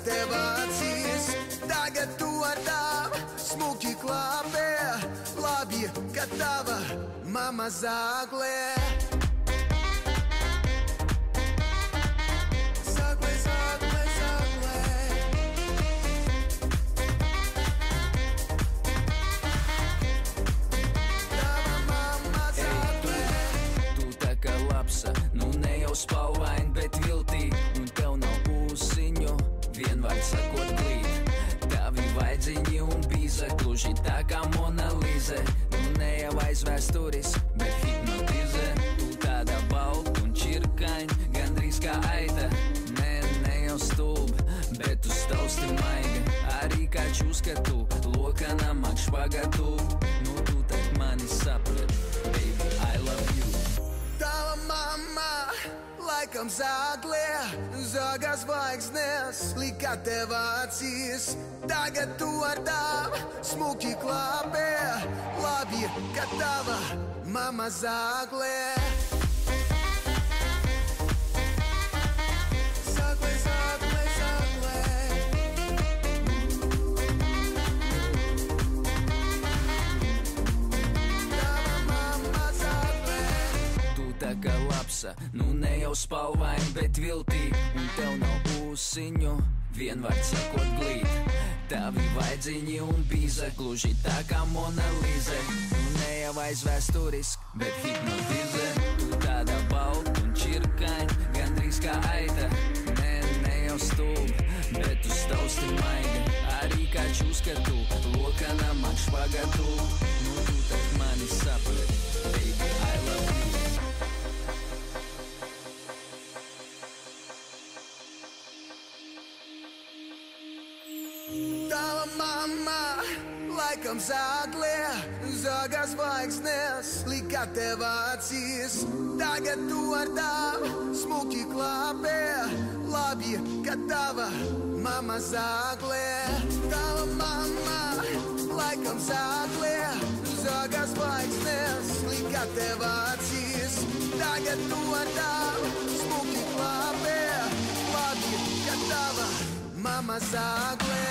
tev acīs. Tagad tu ar tām smuki klāpē, labi, ka tava mama zāglē. Zāglē, zāglē, zāglē. Tava mama zāglē. Tu tā kā lapsa, nu ne jau spalvain, bet viltī, un tev nav ūsiņu, vienvārds sakot glīt. Tavi vaidziņi un bīza, gluži tā kā Mona Lise. Tu ne jau aiz vēsturis, bet hipnotizē. Tu tāda balta un čirkaņ, gandrīz kā aita. Ne jau stulba, bet tu stausti maiga. Arī kā čuskatu, lokana mak špagatu. Nu tu tak mani saprat, baby, I love you. Tava mama laikam zāglē, zāgā zvaigznes, lika tev acīs. Tagad tu ar tām smuki klāpē, labi, ka tava mama zāglē. Zāglē, zāglē, zāglē. Tava mama zāglē. Tu tā kā lapsa, nu ne jau spalvain, bet viltī, un tev nav ūsiņu, vienvārds sakot glīt. Tavi vaidziņi un bīza, gluži tā kā Mona Lise. Tu ne jau aiz vēsturisk, bet hipnotizē. Tu tāda balta un čirkaņ, gandrīz kā aita. Ne jau stulba, bet tu stausti maiga. Arī kā čuskatu, lokana mak špagatu. Nu tu tak mani saprat, baby, I love you. Tava mama laikam zāglē, zāgā zvaigznes, lika tev acīs. Tagad tu ar tām smuki klāpē, labi, ka tava mama zāglē. Tava mama laikam zāglē, zāgā zvaigznes, lika tev acīs. Tagad tu ar tām smuki klāpē, labi, ka tava mama zāglē.